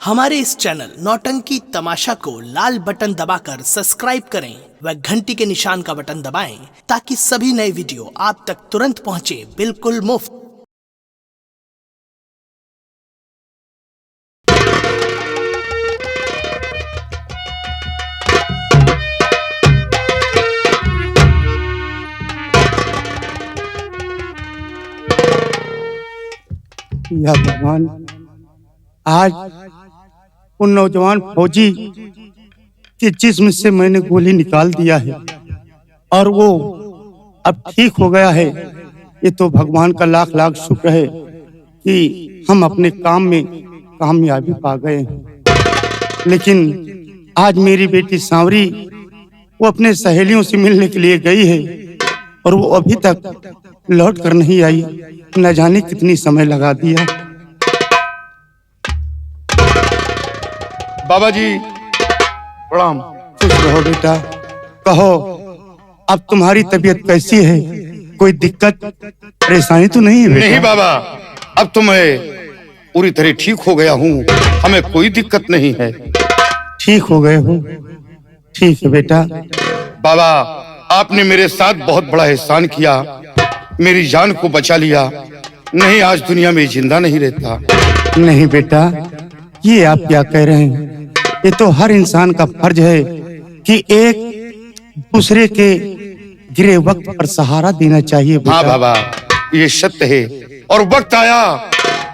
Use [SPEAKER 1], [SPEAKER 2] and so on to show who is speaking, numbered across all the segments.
[SPEAKER 1] हमारे इस चैनल नौटंकी तमाशा को लाल बटन दबाकर सब्सक्राइब करें व घंटी के निशान का बटन दबाएं ताकि सभी नए वीडियो आप तक तुरंत पहुंचे बिल्कुल मुफ्त।
[SPEAKER 2] या भगवान, आज उन नौजवान फौजी के जिस्म से मैंने गोली निकाल दिया है और वो अब ठीक हो गया है। ये तो भगवान का लाख लाख शुक्र है कि हम अपने काम में कामयाबी पा गए हैं। लेकिन आज मेरी बेटी सांवरी वो अपने सहेलियों से मिलने के लिए गई है और वो अभी तक लौट कर नहीं आई। न जाने कितनी समय लगा दिया।
[SPEAKER 3] बाबा जी प्रणाम।
[SPEAKER 2] खुश रहो बेटा। कहो, अब तुम्हारी तबीयत कैसी है? कोई दिक्कत परेशानी तो नहीं है बेटा?
[SPEAKER 3] नहीं बाबा, अब तो मैं पूरी तरह ठीक हो गया हूँ, हमें कोई दिक्कत नहीं है।
[SPEAKER 2] ठीक हो गए हो? ठीक है बेटा।
[SPEAKER 3] बाबा, आपने मेरे साथ बहुत बड़ा एहसान किया, मेरी जान को बचा लिया, नहीं आज दुनिया में जिंदा नहीं रहता।
[SPEAKER 2] नहीं बेटा, ये आप क्या कह रहे हैं? ये तो हर इंसान का फर्ज है कि एक दूसरे के गिरे वक्त पर सहारा देना चाहिए बेटा।
[SPEAKER 3] हाँ बाबा, ये सत्य है और वक्त आया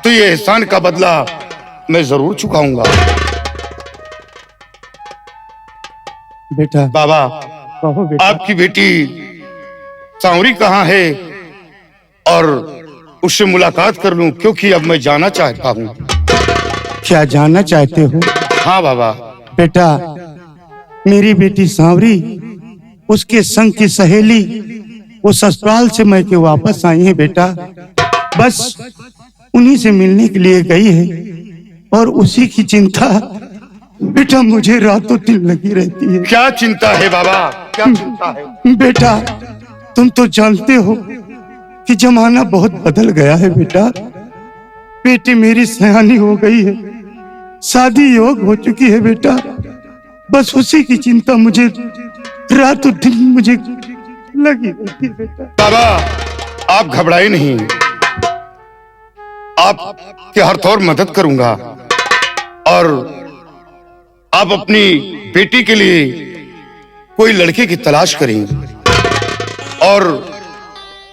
[SPEAKER 3] तो ये एहसान का बदला मैं जरूर चुकाऊंगा।
[SPEAKER 2] बेटा
[SPEAKER 3] बाबा,
[SPEAKER 2] कहो बेटा।
[SPEAKER 3] आपकी बेटी सांवरी कहाँ है और उससे मुलाकात कर लूं, क्योंकि अब मैं जाना चाहता हूँ।
[SPEAKER 2] क्या जानना चाहते हो?
[SPEAKER 3] हाँ बाबा।
[SPEAKER 2] बेटा, मेरी बेटी सांवरी, उसके संग की सहेली वो ससुराल से मैं के वापस आई है बेटा। बस उन्हीं से मिलने के लिए गई है और उसी की चिंता बेटा मुझे रातों दिन लगी रहती है।
[SPEAKER 3] क्या चिंता है बाबा, क्या चिंता है?
[SPEAKER 2] बेटा, तुम तो जानते हो कि जमाना बहुत बदल गया है बेटा। बेटी मेरी सयानी हो गई है, शादी योग हो चुकी है बेटा। बस उसी की चिंता मुझे रातों दिन मुझे लगी रहती है बेटा।
[SPEAKER 3] बाबा, आप घबराए नहीं, आपके हर तौर मदद करूंगा और आप अपनी बेटी के लिए कोई लड़के की तलाश करें और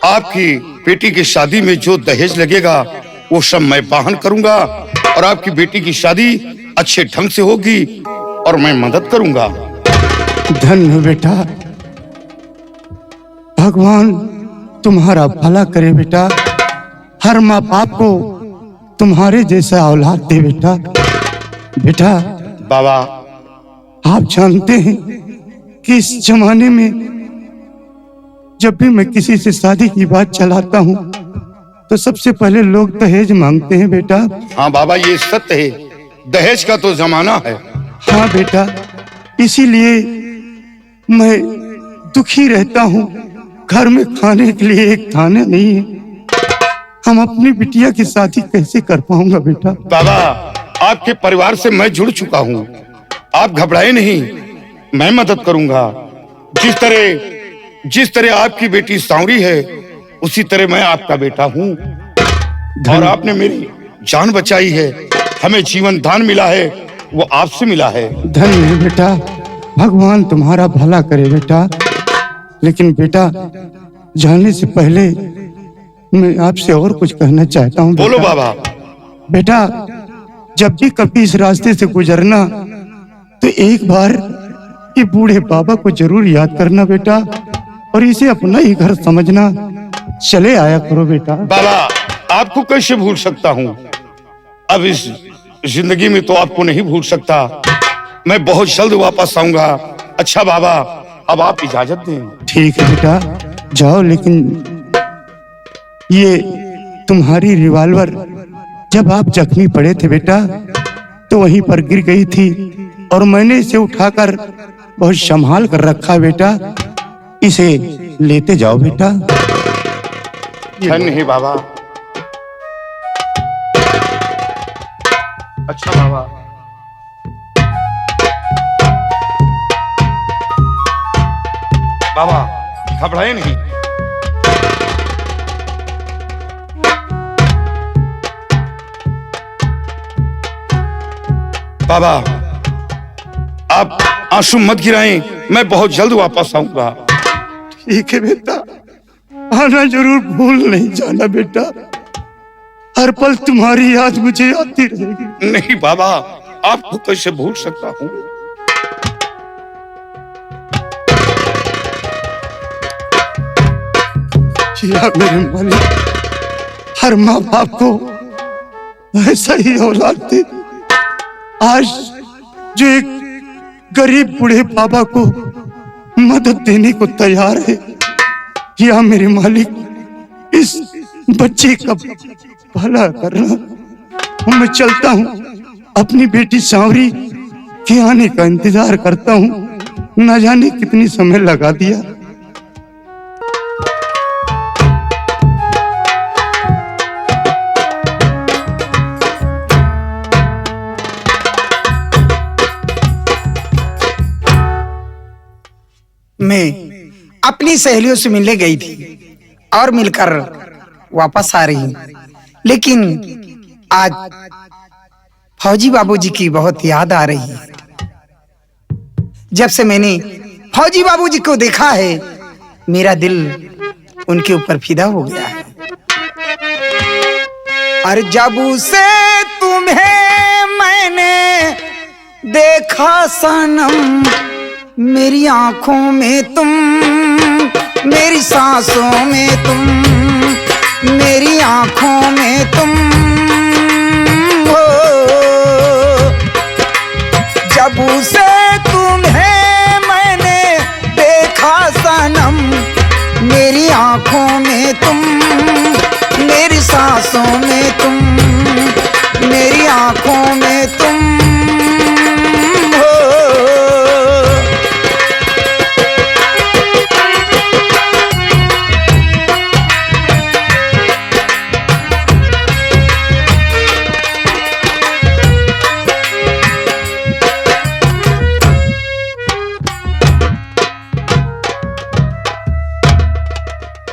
[SPEAKER 3] आपकी बेटी की शादी में जो दहेज लगेगा वो सब मैं वहन करूंगा और आपकी बेटी की शादी अच्छे ढंग से होगी और मैं मदद करूंगा।
[SPEAKER 2] धन्य बेटा, भगवान तुम्हारा भला करे बेटा। हर माँ बाप को तुम्हारे जैसा औलाद दे बेटा। बेटा
[SPEAKER 3] बाबा,
[SPEAKER 2] आप जानते हैं कि इस जमाने में जब भी मैं किसी से शादी की बात चलाता हूँ तो सबसे पहले लोग दहेज मांगते हैं बेटा।
[SPEAKER 3] हाँ बाबा, ये सत्य है, दहेज का तो जमाना है।
[SPEAKER 2] हाँ बेटा, इसीलिए मैं दुखी रहता हूँ। घर में खाने के लिए एक खाना नहीं है। हम अपनी बिटिया की शादी कैसे कर पाऊंगा बेटा?
[SPEAKER 3] बाबा, आपके परिवार से मैं जुड़ चुका हूँ, आप घबराए नहीं, मैं मदद करूंगा। जिस तरह आपकी बेटी सांवरी है उसी तरह मैं आपका बेटा हूँ और आपने मेरी जान बचाई है, हमें जीवन दान मिला है, वो आपसे मिला है।
[SPEAKER 2] धन्य बेटा, भगवान तुम्हारा भला करे बेटा। लेकिन बेटा, जाने से पहले मैं आपसे और कुछ कहना चाहता हूँ।
[SPEAKER 3] बोलो बाबा।
[SPEAKER 2] बेटा, जब भी कभी इस रास्ते से गुजरना तो एक बार ये बूढ़े बाबा को जरूर याद करना बेटा और इसे अपना ही घर समझना। चले आया करो बेटा।
[SPEAKER 3] बाबा, आपको कैसे भूल सकता हूँ? अब इस जिंदगी में तो आपको नहीं भूल सकता। मैं बहुत जल्द वापस आऊंगा। अच्छा बाबा, अब आप इजाजत दें।
[SPEAKER 2] ठीक है बेटा, जाओ। लेकिन ये तुम्हारी रिवॉल्वर जब आप जख्मी पड़े थे बेटा तो वहीं पर गिर गई थी और मैंने इसे उठाकर बहुत संभाल कर रखा बेटा। इसे लेते जाओ बेटा।
[SPEAKER 3] धन्य है बाबा। अच्छा बाबा, बाबा घबराए नहीं। बाबा आप आंसू मत गिराएं, मैं बहुत जल्द वापस आऊंगा।
[SPEAKER 2] ठीक है बेटा, आना जरूर, भूल नहीं जाना बेटा। हर पल तुम्हारी याद मुझे आती रहेगी।
[SPEAKER 3] नहीं बाबा, आपको कैसे भूल सकता हूँ।
[SPEAKER 2] या मेरे मालिक, हर माँ बाप को ऐसा ही औलाद दे। आज जो एक गरीब बूढ़े बाबा को मदद देने को तैयार है, या मेरे मालिक इस बच्चे का भला करना। मैं चलता हूँ, अपनी बेटी सांवरी के आने का इंतजार करता हूँ। न जाने कितनी समय लगा दिया।
[SPEAKER 4] मैं अपनी सहेलियों से मिलने गई थी और मिलकर वापस आ रही हूँ, लेकिन आज फौजी बाबूजी की बहुत याद आ रही है। जब से मैंने फौजी बाबूजी को देखा है, मेरा दिल उनके ऊपर फिदा हो गया है। और जब से तुम्हें मैंने देखा सनम, मेरी आंखों में तुम, मेरी सांसों में तुम, मेरी आंखों में तुम हो। जब से तुम्हें मैंने देखा सनम, मेरी आंखों में तुम, मेरी सांसों में तुम, मेरी आंखों में तुम हो।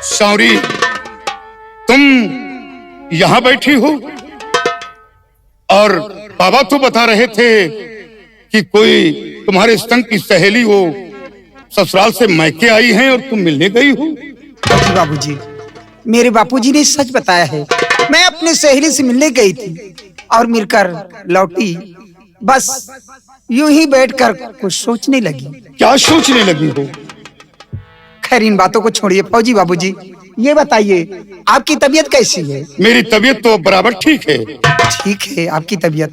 [SPEAKER 3] सांवरी, तुम यहां बैठी हो और बाबा तो बता रहे थे कि कोई तुम्हारे संग की सहेली वो ससुराल से मैके आई हैं और तुम मिलने गई हो।
[SPEAKER 4] जी बाबूजी, मेरे बापूजी ने सच बताया है। मैं अपनी सहेली से मिलने गई थी और मिलकर लौटी। बस यूं ही बैठकर कुछ सोचने लगी।
[SPEAKER 3] क्या सोचने लगी हो?
[SPEAKER 4] खैर इन बातों को छोड़िए फौजी बाबूजी, ये बताइए आपकी तबीयत कैसी है?
[SPEAKER 3] मेरी तबीयत तो बराबर ठीक है।
[SPEAKER 4] ठीक है आपकी तबीयत।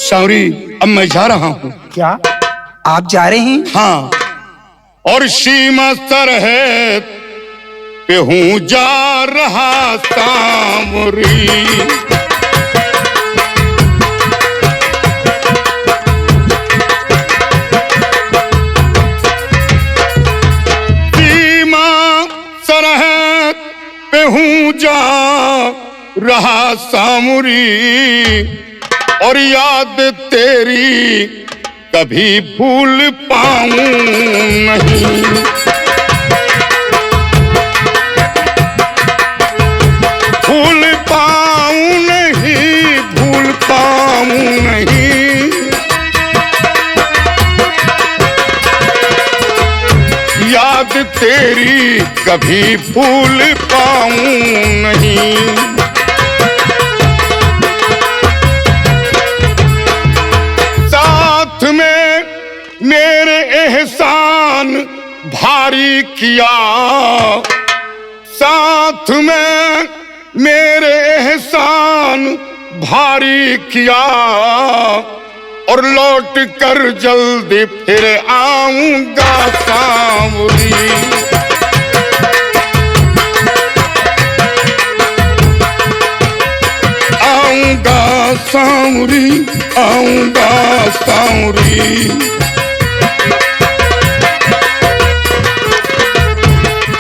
[SPEAKER 3] सांवरी, अब मैं जा रहा हूँ।
[SPEAKER 4] क्या आप जा रहे हैं?
[SPEAKER 3] हाँ, और सीमा सरहद पे हूँ जा रहा सांवरी। हूँ जा रहा सांवरी, और याद तेरी कभी भूल पाऊं नहीं। भूल पाऊं नहीं, भूल पाऊं नहीं। याद तेरी कभी भूल पाऊं नहीं। साथ में मेरे एहसान भारी किया, साथ में मेरे एहसान भारी किया, और लौट कर जल्दी फिर आऊंगा सांवरी। आऊंगा सांवरी, आऊंगा सांवरी।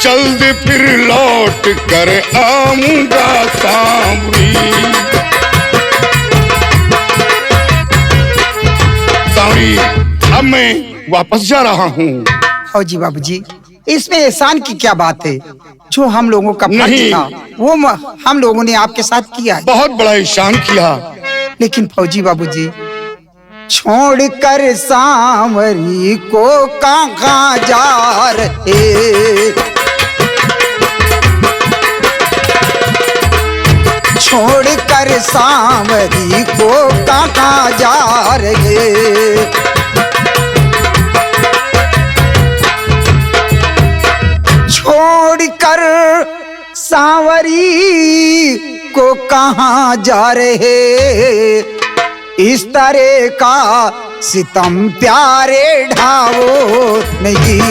[SPEAKER 3] जल्द फिर लौट कर आऊंगा सांवरी। सांवरी, अब मैं वापस जा रहा हूँ।
[SPEAKER 4] फौजी बाबूजी, इसमें एहसान की क्या बात है? जो हम लोगों का फर्ज
[SPEAKER 3] नहीं।
[SPEAKER 4] था वो हम लोगों ने आपके साथ किया है।
[SPEAKER 3] बहुत बड़ा एहसान किया।
[SPEAKER 4] लेकिन फौजी बाबूजी, छोड़ कर सांवरी को कहाँ जा रहे, छोड़ कर सांवरी को कहाँ जा रहे, छोड़ कर सांवरी को कहाँ जा रहे, इस तरह का सितम प्यारे ढावो नहीं,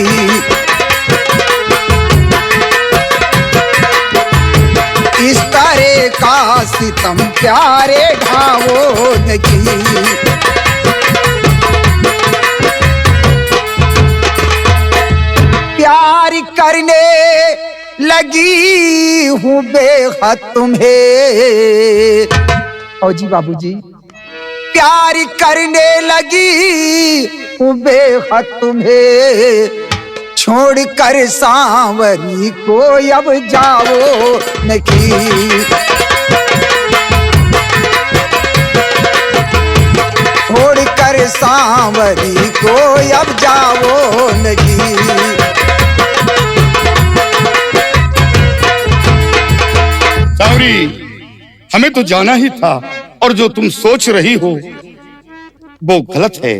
[SPEAKER 4] इस तरह का सितम प्यारे ढावो नहीं। प्यार करने लगी हूँ बेहद तुम्हें, फौजी बाबूजी, प्यार करने लगी हूँ बेहद तुम्हें, छोड़ कर सांवरी को अब जाओ नहीं, छोड़ कर सांवरी को अब जाओ नहीं।
[SPEAKER 3] सांवरी, हमें तो जाना ही था, और जो तुम सोच रही हो वो गलत है।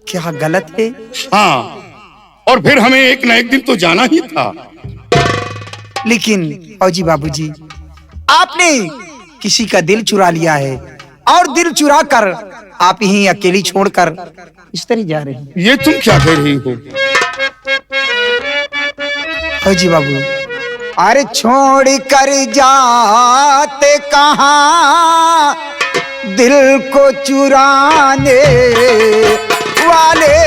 [SPEAKER 4] क्या गलत है?
[SPEAKER 3] हाँ, और फिर हमें एक न एक दिन तो जाना ही था।
[SPEAKER 4] लेकिन फौजी बाबूजी, आपने किसी का दिल चुरा लिया है, और दिल चुरा कर आप ही अकेली छोड़कर इस तरह जा रहे हैं।
[SPEAKER 3] ये तुम क्या कह रही हो?
[SPEAKER 4] फौजी बाबू, अरे छोड़ कर जाते कहाँ दिल को चुराने वाले,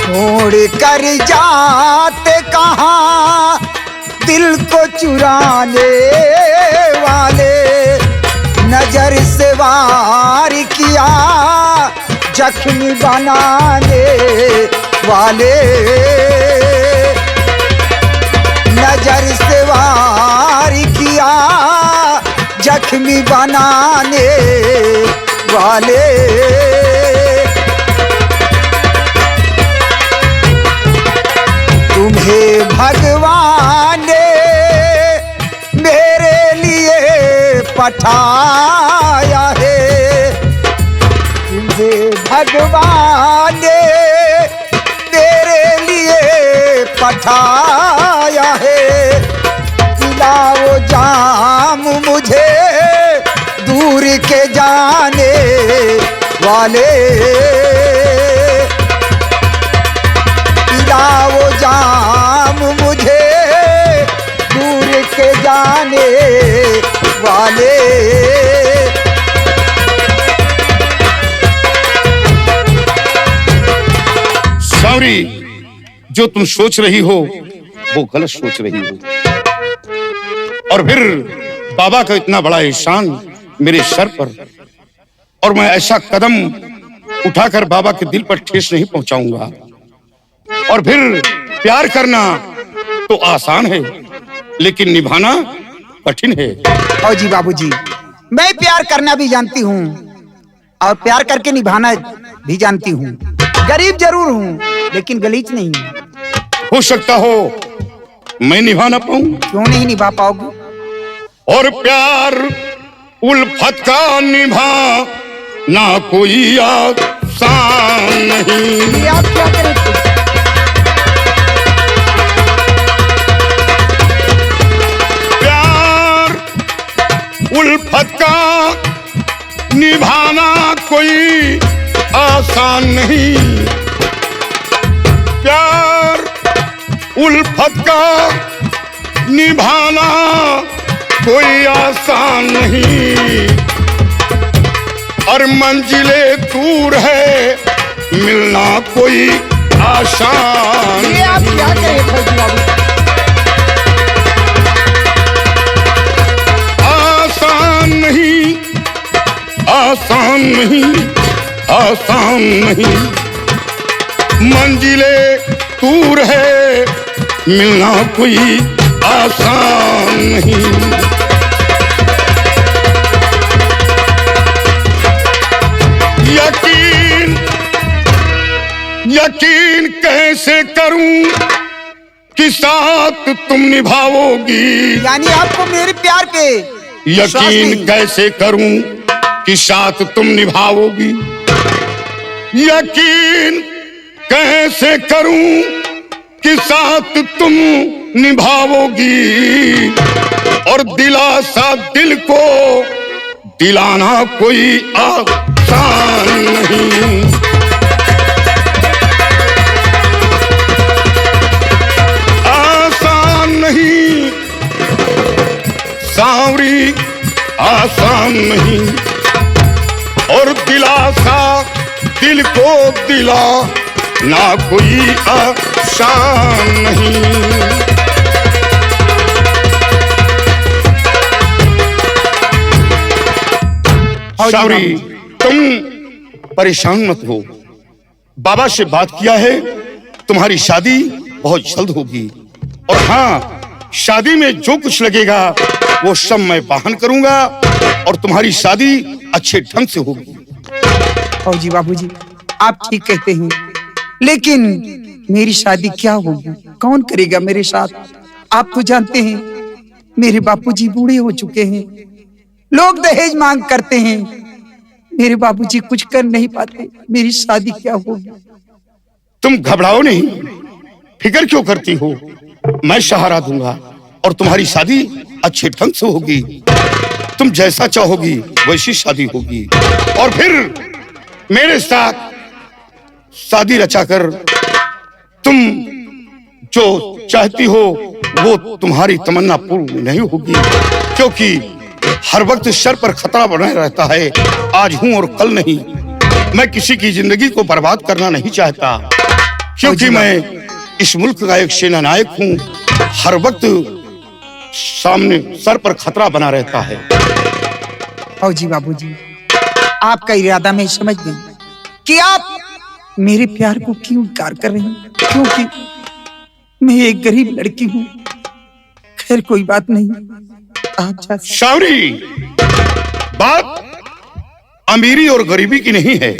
[SPEAKER 4] छोड़ कर जाते कहाँ दिल को चुराने वाले, नजर से वार किया जख्मी बनाने वाले, नजर से वार किया जख्मी बनाने वाले, तुम्हें भगवान ने मेरे लिए पठाया है, तुम्हें भगवान ने तेरे लिए पठाया है, पिलाओ जाम मुझे दूर के जाने वाले, पिलाओ जाम मुझे दूर के जाने वाले।
[SPEAKER 3] सांवरी, जो तुम सोच रही हो वो गलत सोच रही हो, और फिर बाबा का इतना बड़ा एहसान मेरे सर पर, और मैं ऐसा कदम उठाकर बाबा के दिल पर ठेस नहीं पहुंचाऊंगा। और फिर प्यार करना तो आसान है, लेकिन निभाना कठिन है।
[SPEAKER 4] फौजी बाबूजी, मैं प्यार करना भी जानती हूँ और प्यार करके निभाना भी जानती हूँ। गरीब जरूर हूँ लेकिन गलीच नहीं हूँ।
[SPEAKER 3] हो सकता हो मैं निभा ना पाऊं।
[SPEAKER 4] क्यों नहीं निभा पाओगे?
[SPEAKER 3] और प्यार उल्फत का निभा ना कोई आसान नहीं।
[SPEAKER 4] ये आप क्या करें?
[SPEAKER 3] प्यार उल्फत का निभाना कोई आसान नहीं। प्यार उल्फत का निभाना कोई आसान नहीं। और मंजिलें दूर है मिलना कोई आसान।
[SPEAKER 4] ये आप क्या करें फौजी बाबू?
[SPEAKER 3] नहीं, आसान नहीं। मंजिले दूर है, मिलना कोई आसान नहीं। यकीन यकीन कैसे करूं कि साथ तुम निभाओगी।
[SPEAKER 4] यानी आपको मेरे प्यार पे विश्वास
[SPEAKER 3] यकीन
[SPEAKER 4] नहीं?
[SPEAKER 3] कैसे करूं कि साथ तुम निभाओगी। यकीन कैसे करूं कि साथ तुम निभाओगी। और दिलासा दिल को दिलाना कोई आसान नहीं। आसान नहीं सांवरी, आसान नहीं। और दिलासा दिल को दिला ना कोई आसान नहीं। सांवरी, तुम परेशान मत हो। बाबा से बात किया है, तुम्हारी शादी बहुत जल्द होगी। और हाँ, शादी में जो कुछ लगेगा वो सब मैं वहन करूंगा और तुम्हारी शादी अच्छे ढंग से होगी।
[SPEAKER 4] फौजी बाबूजी, आप ठीक कहते हैं, लेकिन मेरी शादी क्या होगी? कौन करेगा मेरे साथ? आप तो जानते हैं मेरे बापूजी बूढ़े हो चुके हैं, लोग दहेज मांग करते हैं, मेरे बाबूजी कुछ कर नहीं पाते, मेरी शादी क्या होगी?
[SPEAKER 3] तुम घबराओ नहीं, फिक्र क्यों करती हो? मैं सहारा दूंगा और तुम्हारी शादी अच्छे ढंग से होगी। तुम जैसा चाहोगी वैसी शादी होगी। और फिर मेरे साथ शादी रचाकर तुम जो चाहती हो वो तुम्हारी तमन्ना पूर्ण नहीं होगी, क्योंकि हर वक्त सर पर खतरा बना रहता है, आज हूं और कल नहीं। मैं किसी की जिंदगी को बर्बाद करना नहीं चाहता, क्योंकि मैं इस मुल्क का एक सेना नायक हूं। हर वक्त सामने सर पर खतरा बना रहता है।
[SPEAKER 4] फौजी बाबूजी, आपका इरादा मैं समझ गई कि आप मेरे प्यार को क्यों इनकार कर रही हैं, क्योंकि मैं एक गरीब लड़की हूँ। खैर कोई बात नहीं, आप जा सकते।
[SPEAKER 3] शावरी, बात अमीरी और गरीबी की नहीं है,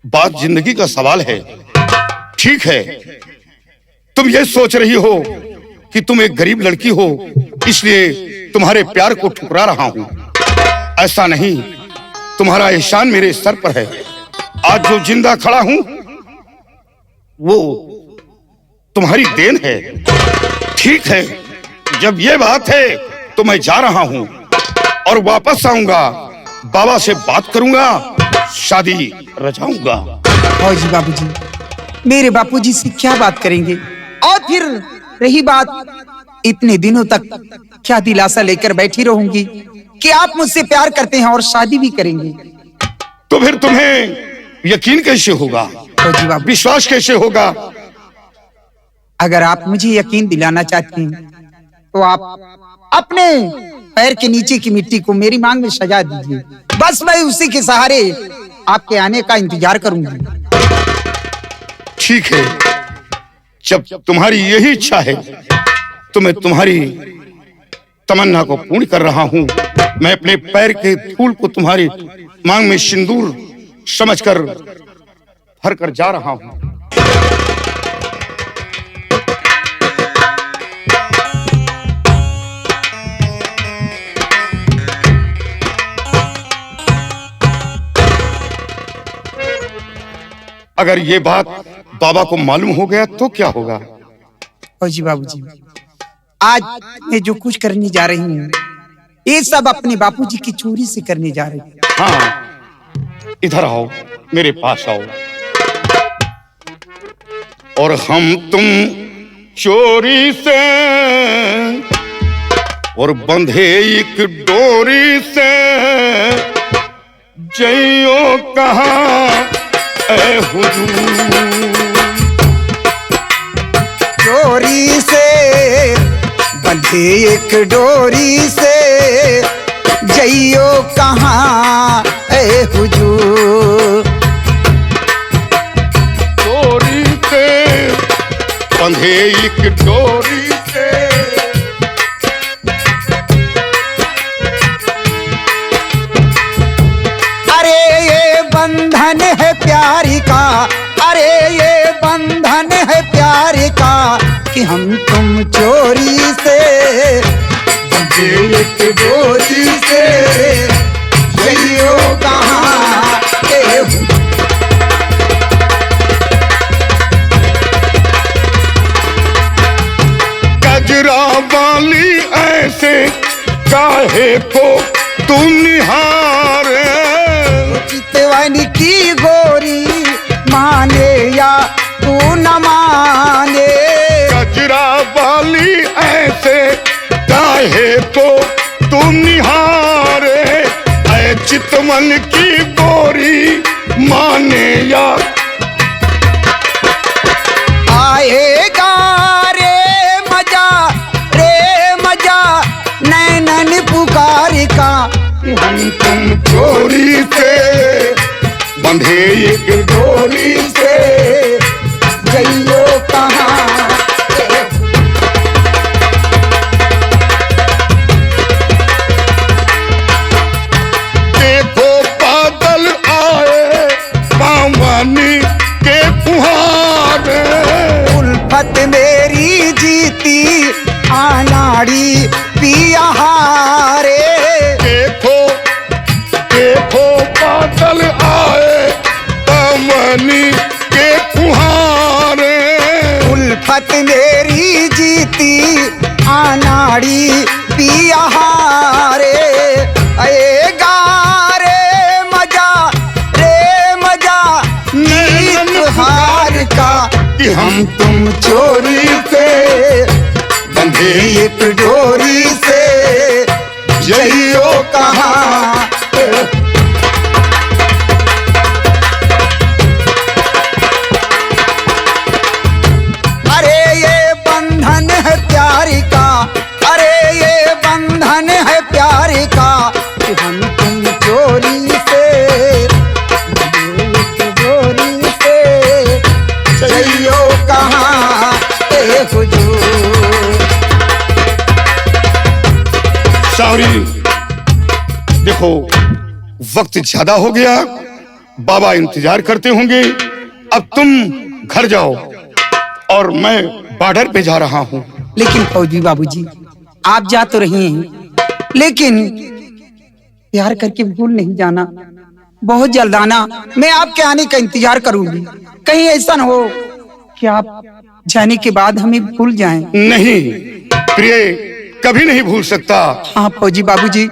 [SPEAKER 3] बात जिंदगी का सवाल है। ठीक है, तुम ये सोच रही हो कि तुम एक गरीब लड़की हो, इसलिए तुम्हारे प्यार को ठुकरा रहा हूं। ऐसा नहीं, तुम्हारा एहसान मेरे सर पर है। आज जो जिंदा खड़ा हूं वो तुम्हारी देन है। ठीक है, जब ये बात है तो मैं जा रहा हूं और वापस आऊंगा, बाबा से बात करूंगा, शादी रचाऊंगा।
[SPEAKER 4] फौजी बाबूजी, मेरे बापूजी से क्या बात करेंगे? और फिर रही बात, इतने दिनों तक क्या दिलासा लेकर बैठी रहूंगी कि आप मुझसे प्यार करते हैं और शादी भी करेंगे?
[SPEAKER 3] तो फिर तुम्हें यकीन कैसे होगा,
[SPEAKER 4] फौजी बाबू,
[SPEAKER 3] विश्वास कैसे होगा?
[SPEAKER 4] अगर आप मुझे यकीन दिलाना चाहते हैं तो आप अपने पैर के नीचे की मिट्टी को मेरी मांग में सजा दीजिए, बस मैं उसी के सहारे आपके आने का इंतजार करूंगी।
[SPEAKER 3] ठीक है, जब तुम्हारी यही इच्छा है तो मैं तुम्हारी तमन्ना को पूर्ण कर रहा हूं। मैं अपने पैर के धूल को तुम्हारी मांग में सिंदूर समझकर भर कर जा रहा हूं। अगर ये बात बाबा को मालूम हो गया तो क्या होगा?
[SPEAKER 4] फौजी बाबूजी, आज मैं जो कुछ करने जा रही हूँ ये सब अपने बापूजी की चोरी से करने जा रही हूँ।
[SPEAKER 3] हाँ, इधर आओ, मेरे पास आओ। और हम तुम चोरी से और बंधे एक डोरी से जइयो कहाँ ऐ हुजूर।
[SPEAKER 4] चोरी से बंधे एक डोरी से जइयो कहाँ ए हुजूर।
[SPEAKER 3] डोरी से बंधे एक डोरी से
[SPEAKER 4] अरे ये बंधन है प्यारी का, अरे ये बंधन है प्यारी का कि हम तुम चोरी से बंधे एक डोरी से जइयो कहाँ ए हुजूर।
[SPEAKER 3] गजरा वाली ऐसे काहे को तू निहारे,
[SPEAKER 4] चितवन की गोरी माने या तू न माने।
[SPEAKER 3] गजरा वाली ऐसे काहे को तू निहारे, ऐ चितवन की गोरी माने या।
[SPEAKER 4] आएगा रे मजा नैनन पुकार का कि
[SPEAKER 3] हम तुम चोरी से बंधे एक डोरी से
[SPEAKER 4] जइयो कहाँ।
[SPEAKER 3] देखो बादल आए पावनी के फुहारे,
[SPEAKER 4] उल्फत मेरी जीती आनाड़ी पिया हारे।
[SPEAKER 3] देखो देखो बादल आए पावनी के फुहारे,
[SPEAKER 4] उल्फत मेरी जीती आनाड़ी पिया हारे। आएगा रे मजा नीत हार का
[SPEAKER 3] कि हम तुम चोरी से बंधे
[SPEAKER 4] एक डोरी से
[SPEAKER 3] जइयो
[SPEAKER 4] कहाँ। अरे ये बंधन है प्यारी का, अरे ये बंधन है प्यारी का कि हम तुम चोरी से एक डोरी से जइयो कहाँ ए हुजूर।
[SPEAKER 3] सावरी देखो वक्त ज्यादा हो गया, बाबा इंतजार करते होंगे, अब तुम घर जाओ और मैं बॉर्डर पे जा रहा हूँ।
[SPEAKER 4] लेकिन फौजी बाबूजी आप जा तो रही हैं, लेकिन प्यार करके भूल नहीं जाना, बहुत जल्द आना। मैं आपके आने का इंतजार करूंगी, कहीं ऐसा न हो कि आप जाने के बाद हमें भूल जाएं।
[SPEAKER 3] नहीं प्रिय, कभी नहीं भूल सकता।
[SPEAKER 4] हाँ फौजी बाबूजी,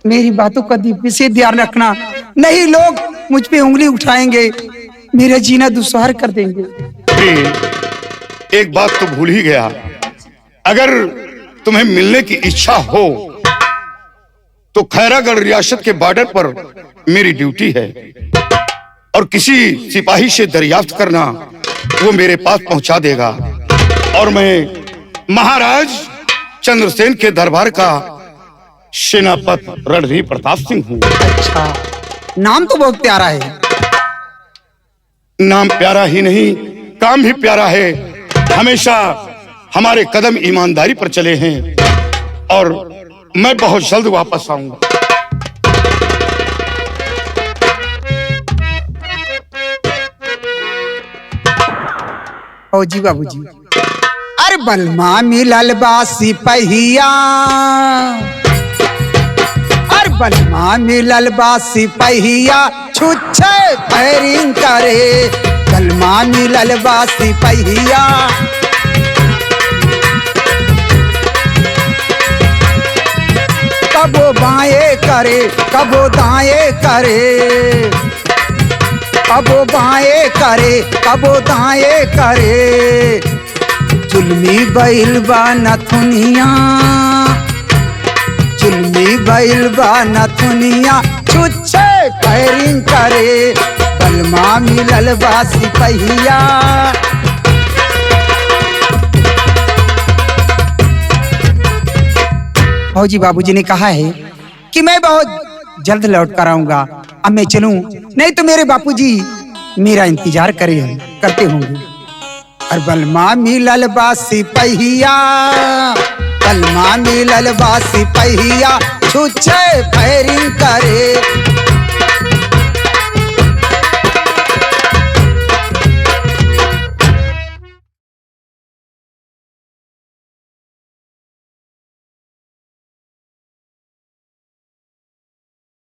[SPEAKER 4] मेरी बातों का विशेष ध्यान रखना, नहीं लोग मुझ पे उंगली उठाएंगे, मेरा जीना दुश्वार कर देंगे।
[SPEAKER 3] प्रिय, एक बात तो भूल ही गया, अगर तुम्हें मिलने की इच्छा हो तो खैरागढ़ रियासत के बॉर्डर पर मेरी ड्यूटी है और किसी सिपाही से दरियाफ्त करना, वो मेरे पास पहुंचा देगा और मैं महाराज चंद्रसेन के दरबार का सेनापति रणधीर प्रताप सिंह हूँ।
[SPEAKER 4] अच्छा, नाम तो बहुत प्यारा है।
[SPEAKER 3] नाम प्यारा ही नहीं, काम भी प्यारा है। हमेशा हमारे कदम ईमानदारी पर चले हैं और मैं बहुत जल्द वापस आऊंगा।
[SPEAKER 4] फौजी बाबूजी, अरे बलमा मिलल बासी पहिया, अरे बलमा मिलल बासी पहिया, छुच्छे पैरिंग करे, बलमा मिलल बासी पहिया। कबो बाएं करे, कबो दाएं करे, कबो बाएं करे, कबो दाएं करे, जुल्मी बैल बा नथुनिया, जुल्मी बैल बा नथुनिया, छुच्छे पैरिंग करे, बलमा मिलल बा सिपहिया। फौजी बाबूजी ने कहा है कि मैं बहुत जल्द लौट कर आऊंगा। अब मैं चलूं, नहीं तो मेरे बापूजी मेरा इंतजार करते होंगे। और बलमा मिलल बासी पहिया, बलमा मिलल बासी पहिया, छुच्छे फायरिंग करे।